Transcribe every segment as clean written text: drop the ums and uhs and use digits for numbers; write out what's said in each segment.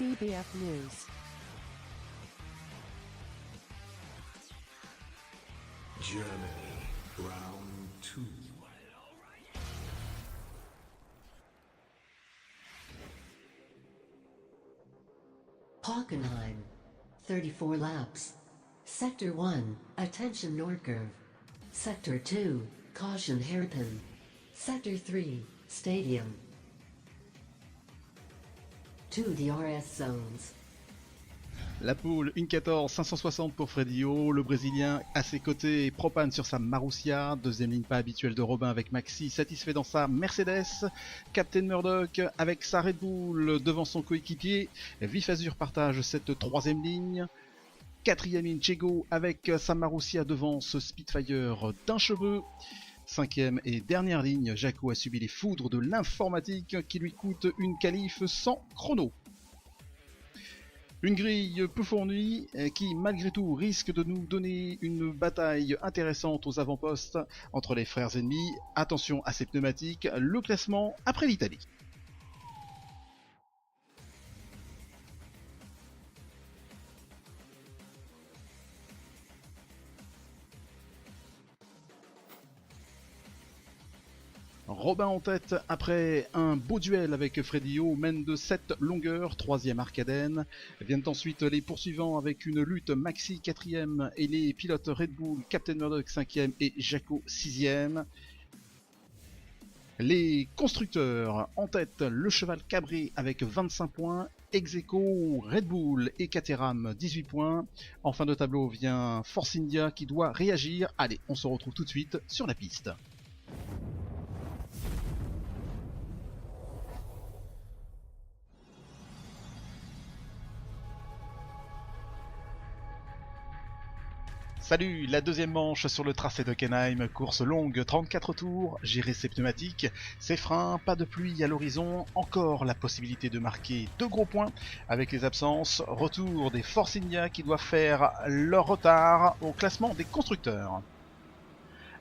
CBF News. Germany, round 2. Hockenheim, 34 laps. Sector 1, attention Nordkurve. Sector 2, caution hairpin. Sector 3, stadium. To the RS zones. La poule, une 14, 560 pour Fredio, le Brésilien à ses côtés, Propane sur sa Marussia, deuxième ligne pas habituelle de Robin avec Maxi, satisfait dans sa Mercedes, Captain Murdoch avec sa Red Bull devant son coéquipier, Vif Azur partage cette troisième ligne, quatrième ligne Chego avec sa Marussia devant ce Spitfire d'un cheveu, cinquième et dernière ligne, Jaco a subi les foudres de l'informatique qui lui coûte une qualif sans chrono. Une grille peu fournie qui malgré tout risque de nous donner une bataille intéressante aux avant-postes entre les frères ennemis. Attention à ces pneumatiques, le classement après l'Italie. Robin en tête après un beau duel avec Fredio, mène de 7 longueurs, troisième Arcaden. Viennent ensuite les poursuivants avec une lutte, Maxi 4ème et les pilotes Red Bull, Captain Murdoch 5ème et Jaco 6ème. Les constructeurs en tête, le cheval Cabré avec 25 points, Execo, Red Bull et Caterham 18 points. En fin de tableau vient Force India qui doit réagir. Allez, on se retrouve tout de suite sur la piste. Salut, la deuxième manche sur le tracé d'Hockenheim, course longue, 34 tours, gérer ses pneumatiques, ses freins, pas de pluie à l'horizon, encore la possibilité de marquer 2 gros points avec les absences, retour des Force India qui doivent faire leur retard au classement des constructeurs.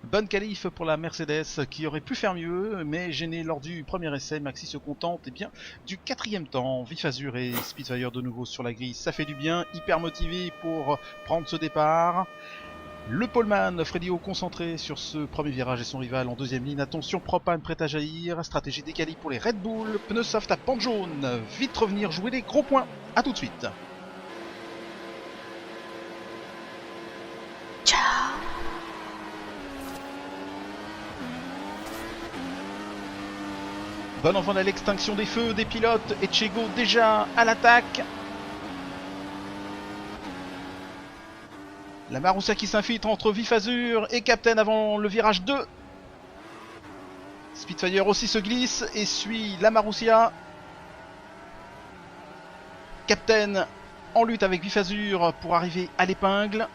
Bonne qualif pour la Mercedes qui aurait pu faire mieux, mais gêné lors du premier essai, Maxi se contente bien du 4ème temps. Vif Azur et Spitfire de nouveau sur la grille, ça fait du bien, hyper motivé pour prendre ce départ. Le poleman, Fredio concentré sur ce premier virage et son rival en deuxième ligne. Attention, Propane prêt à jaillir, stratégie décalée pour les Red Bull, pneus soft à pente jaune, vite revenir jouer les gros points, à tout de suite. Bon enfant à l'extinction des feux des pilotes et Chego déjà à l'attaque. La Marussia qui s'infiltre entre Vif Azur et Captain avant le virage 2. Spitfire aussi se glisse et suit la Marussia. Captain en lutte avec Vif Azur pour arriver à l'épingle.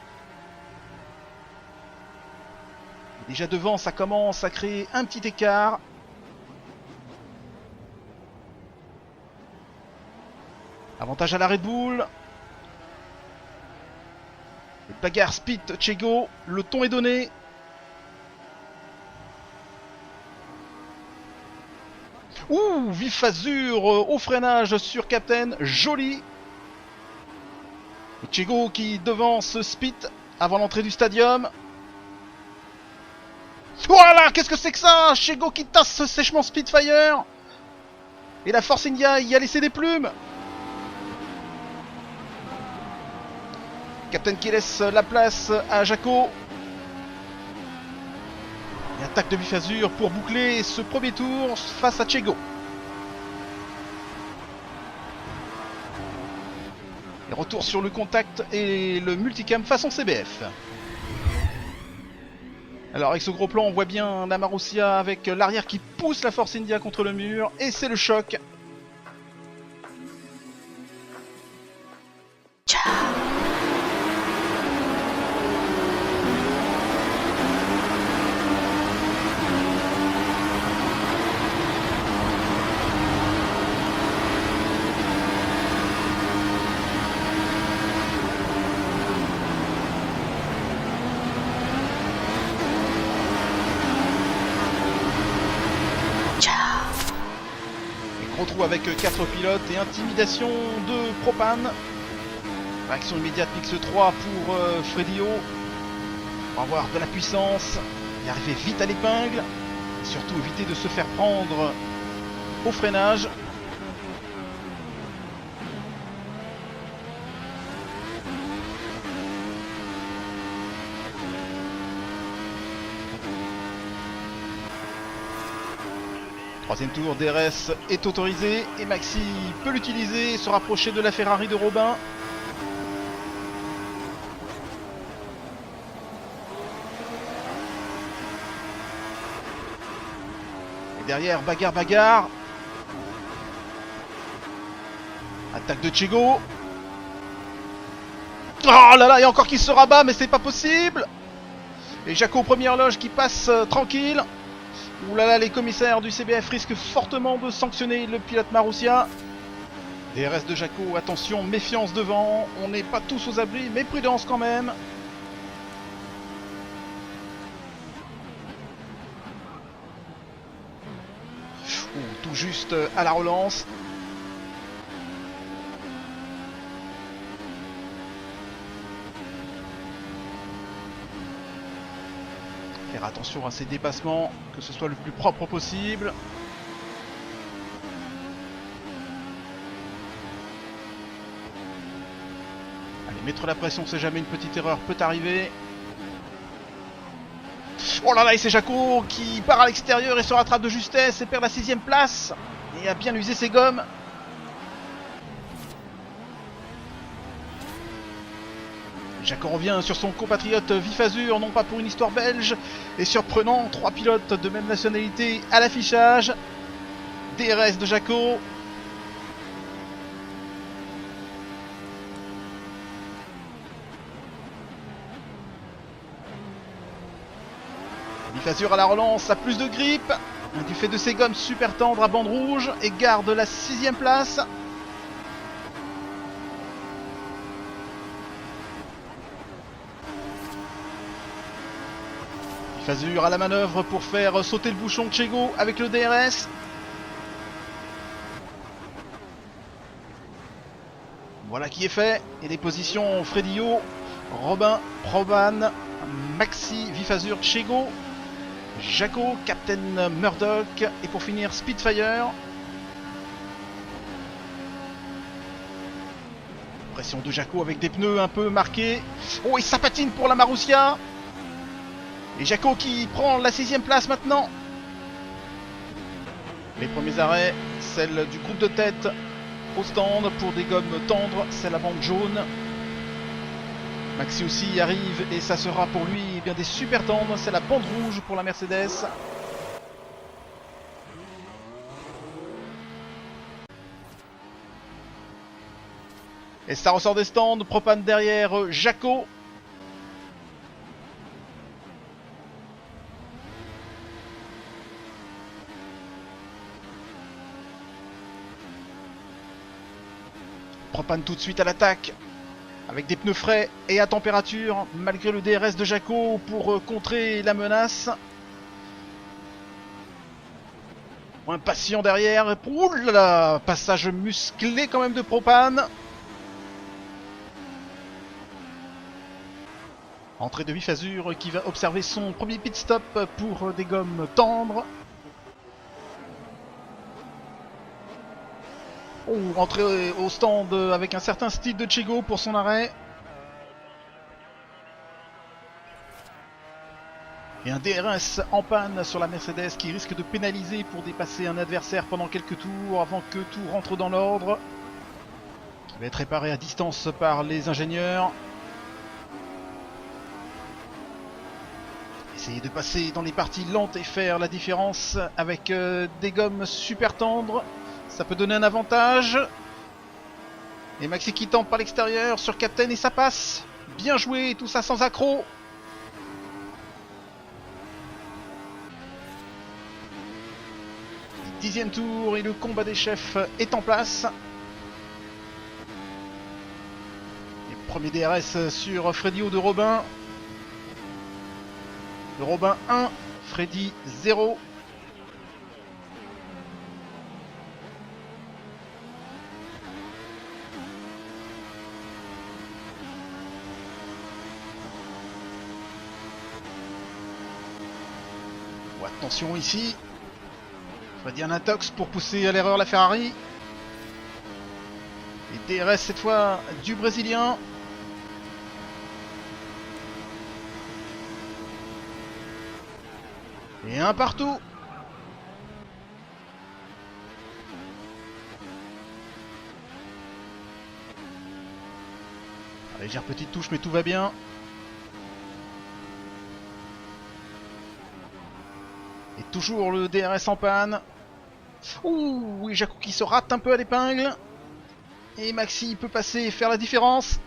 Déjà devant, ça commence à créer un petit écart. Avantage à la Red Bull. Bagarre Spit, Chego, le ton est donné. Ouh, Vif Azur au freinage sur Captain, joli. Et Chego qui devance Spit avant l'entrée du stadium. Voilà, qu'est-ce que c'est que ça? Chego qui tasse sèchement Spitfire. Et la Force India y a laissé des plumes. Captain qui laisse la place à Jaco. Et attaque de Vif Azur pour boucler ce premier tour face à Chego. Et retour sur le contact et le multicam façon CBF. Alors avec ce gros plan on voit bien la Marussia avec l'arrière qui pousse la Force India contre le mur. Et c'est le choc. retrouve avec 4 pilotes et intimidation de Propane. Action immédiate mix 3 pour Fredio. On va avoir de la puissance et arriver vite à l'épingle. Et surtout éviter de se faire prendre au freinage. Troisième tour, DRS est autorisé et Maxi peut l'utiliser et se rapprocher de la Ferrari de Robin. Et derrière, bagarre. Attaque de Chego. Oh là là, et encore qui se rabat, mais c'est pas possible. Et Jaco, première loge qui passe tranquille. Ouh là là, les commissaires du CBF risquent fortement de sanctionner le pilote Marussia. DRS de Jaco, attention, méfiance devant. On n'est pas tous aux abris, mais prudence quand même. Ouh, tout juste à la relance. Faire attention à ces dépassements, que ce soit le plus propre possible. Allez, mettre la pression, c'est jamais une petite erreur, peut arriver. Oh là là, et c'est Jaco qui part à l'extérieur et se rattrape de justesse et perd la 6ème place. Et a bien usé ses gommes. Jaco revient sur son compatriote Vif Azur, non pas pour une histoire belge. Et surprenant, 3 pilotes de même nationalité à l'affichage. DRS de Jaco. Vif Azur à la relance, a plus de grip. Du fait de ses gommes super tendres à bande rouge. Et garde la 6ème place. Azur à la manœuvre pour faire sauter le bouchon de Chego avec le DRS. Voilà qui est fait. Et les positions Fredio, Robin, Proban, Maxi, Vif Azur, Chego, Jaco, Captain Murdoch et pour finir Spitfire. Pression de Jaco avec des pneus un peu marqués. Oh, et ça patine pour la Marussia. Et Jaco qui prend la 6ème place maintenant. Les premiers arrêts, celle du groupe de tête au stand pour des gommes tendres, c'est la bande jaune. Maxi aussi arrive et ça sera pour lui bien des super tendres, c'est la bande rouge pour la Mercedes. Et ça ressort des stands, Propane derrière Jaco. Propane tout de suite à l'attaque avec des pneus frais et à température malgré le DRS de Jaco pour contrer la menace. Impatient derrière. Ouh là là, passage musclé quand même de Propane. Entrée de Vif Azur qui va observer son premier pit stop pour des gommes tendres. Oh, entrée au stand avec un certain style de Chego pour son arrêt. Et un DRS en panne sur la Mercedes qui risque de pénaliser pour dépasser un adversaire pendant quelques tours avant que tout rentre dans l'ordre. Qui va être réparé à distance par les ingénieurs. Essayer de passer dans les parties lentes et faire la différence avec des gommes super tendres. Ça peut donner un avantage. Et Maxi qui tente par l'extérieur sur Captain et ça passe. Bien joué, tout ça sans accroc. Dixième tour et le combat des chefs est en place. Et premier DRS sur Fredio de Robin. De Robin 1, Freddy 0. Attention ici. Freddy un intox pour pousser à l'erreur la Ferrari. Et DRS cette fois du Brésilien. Et un partout. Légère petite touche mais tout va bien. Et toujours le DRS en panne. Ouh, oui, Jacou qui se rate un peu à l'épingle. Et Maxi peut passer et faire la différence.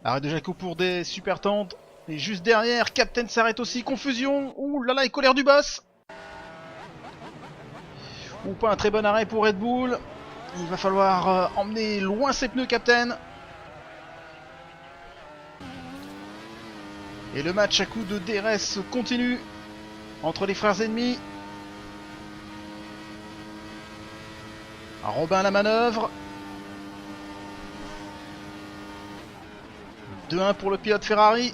Arrêt de Jacou pour des super tentes. Et juste derrière, Captain s'arrête aussi. Confusion. Ouh là là, et colère du boss. Ou pas un très bon arrêt pour Red Bull. Il va falloir emmener loin ses pneus, Captain. Et le match à coup de DRS continue entre les frères ennemis. Robin à la manœuvre. 2-1 pour le pilote Ferrari.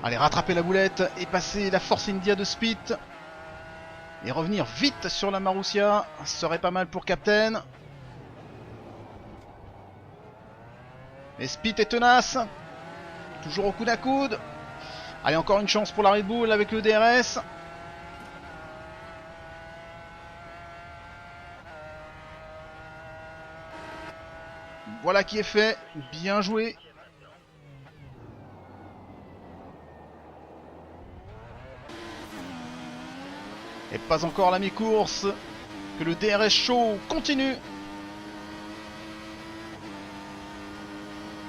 Allez, rattraper la boulette et passer la Force India de Speed. Et revenir vite sur la Marussia. Ce serait pas mal pour Captain. Et Speed est tenace. Toujours au coude à coude. Allez, encore une chance pour la Red Bull avec le DRS. Voilà qui est fait. Bien joué. Et pas encore la mi-course. Que le DRS show continue.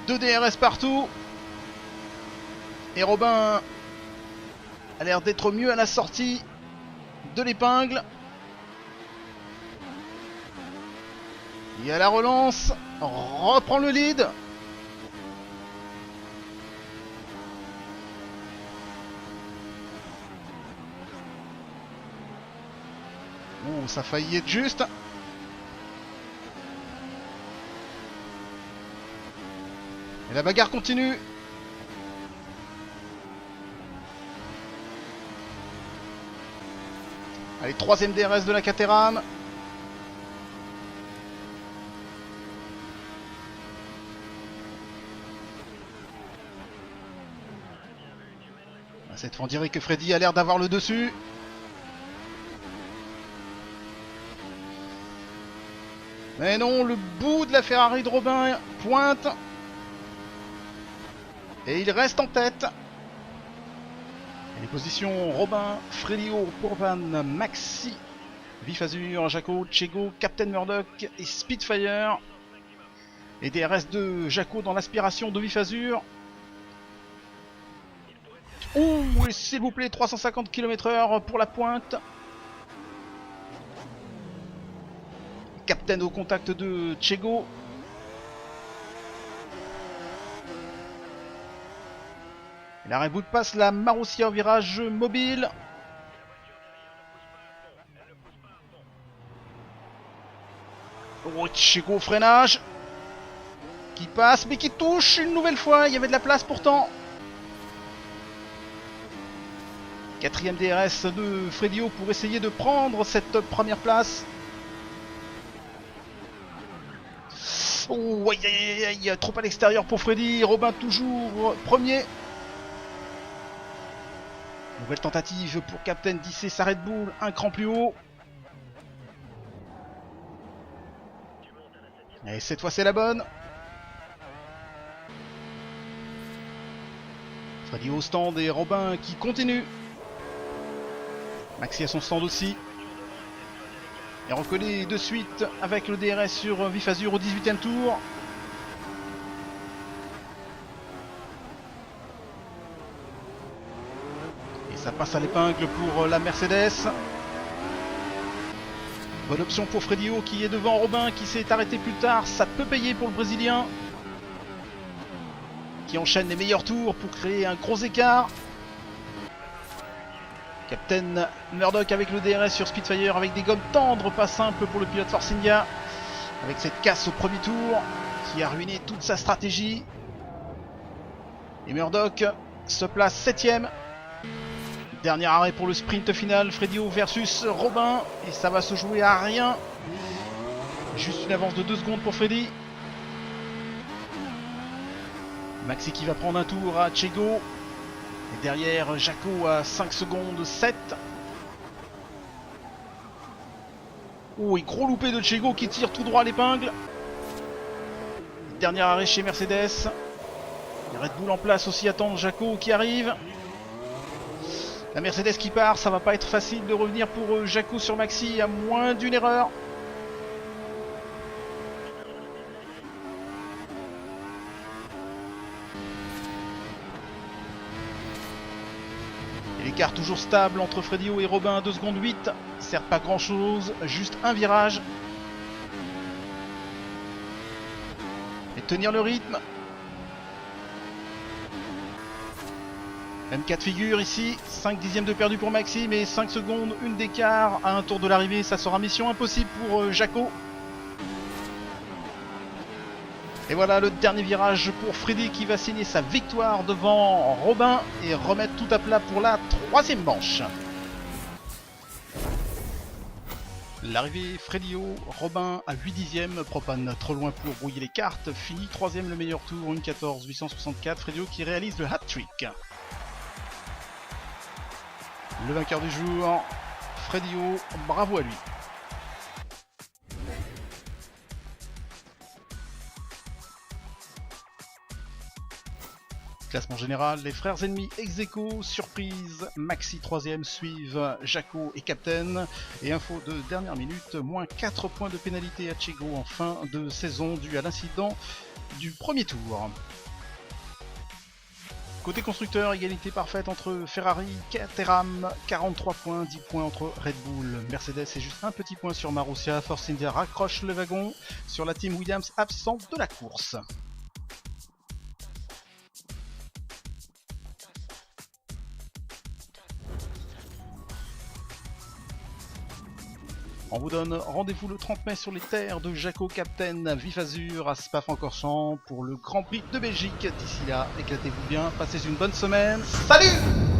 2 DRS partout. Et Robin a l'air d'être mieux à la sortie de l'épingle. Et à la relance, reprend le lead. Ouh, ça a failli être juste. Et la bagarre continue. Allez, 3ème DRS de la Caterham. Cette fois on dirait que Freddy a l'air d'avoir le dessus. Mais non, le bout de la Ferrari de Robin pointe. Et il reste en tête. Et les positions Robin, Frélio, Pourvan, Maxi, Vif Azur, Jaco, Chego, Captain Murdoch et Spitfire. Et DRS de Jaco dans l'aspiration de Vif Azur. Ouh, s'il vous plaît, 350 km/h pour la pointe. Captain au contact de Chego. La Red Bull passe la Marussia au virage mobile. Oh, Chego au freinage. Qui passe mais qui touche une nouvelle fois. Il y avait de la place pourtant. 4ème DRS de Fredio pour essayer de prendre cette première place. Oh, aïe aïe aïe aïe, trop à l'extérieur pour Freddy. Robin toujours premier. Nouvelle tentative pour Captain d'hisser sa Red Bull un cran plus haut. Et cette fois c'est la bonne. Freddy au stand et Robin qui continue. Maxi à son stand aussi. Et recollé de suite avec le DRS sur Vif Azur au 18ème tour. Et ça passe à l'épingle pour la Mercedes. Bonne option pour Fredio qui est devant Robin qui s'est arrêté plus tard. Ça peut payer pour le Brésilien. Qui enchaîne les meilleurs tours pour créer un gros écart. Captain Murdoch avec le DRS sur Spitfire avec des gommes tendres, pas simple pour le pilote Force India. Avec cette casse au premier tour qui a ruiné toute sa stratégie. Et Murdoch se place 7ème. Dernier arrêt pour le sprint final, Fredio versus Robin. Et ça va se jouer à rien. Juste une avance de 2 secondes pour Freddy. Maxi qui va prendre un tour à Chego. Et derrière, Jaco à 5 secondes 7. Oh, et gros loupé de Chego qui tire tout droit à l'épingle. Dernier arrêt chez Mercedes. Et Red Bull en place aussi attend Jaco qui arrive. La Mercedes qui part, ça va pas être facile de revenir pour Jaco sur Maxi à moins d'une erreur. Et l'écart toujours stable entre Fredio et Robin à 2 secondes 8. Certes pas grand chose, juste un virage. Et tenir le rythme. Même cas de figure ici, 5 dixièmes de perdu pour Maxi, mais 5 secondes, une d'écart à un tour de l'arrivée, ça sera mission impossible pour Jaco. Et voilà le dernier virage pour Freddy qui va signer sa victoire devant Robin et remettre tout à plat pour la 3e manche. L'arrivée Fredio, Robin à 8 dixièmes, Propane trop loin pour brouiller les cartes, finit 3ème le meilleur tour, 1:14.864, Fredio qui réalise le hat-trick. Le vainqueur du jour, Fredio, bravo à lui. Classement général, les frères ennemis ex-aequo, surprise, Maxi 3ème, suivent Jaco et Captain. Et info de dernière minute, moins 4 points de pénalité à Chego en fin de saison dû à l'incident du premier tour. Côté constructeur, égalité parfaite entre Ferrari, Caterham, 43 points, 10 points entre Red Bull, Mercedes et juste un petit point sur Marussia. Force India raccroche le wagon sur la team Williams absente de la course. On vous donne rendez-vous le 30 mai sur les terres de Jaco Captain Vif Azur à Spa-Francorchamps pour le Grand Prix de Belgique. D'ici là, éclatez-vous bien, passez une bonne semaine. Salut!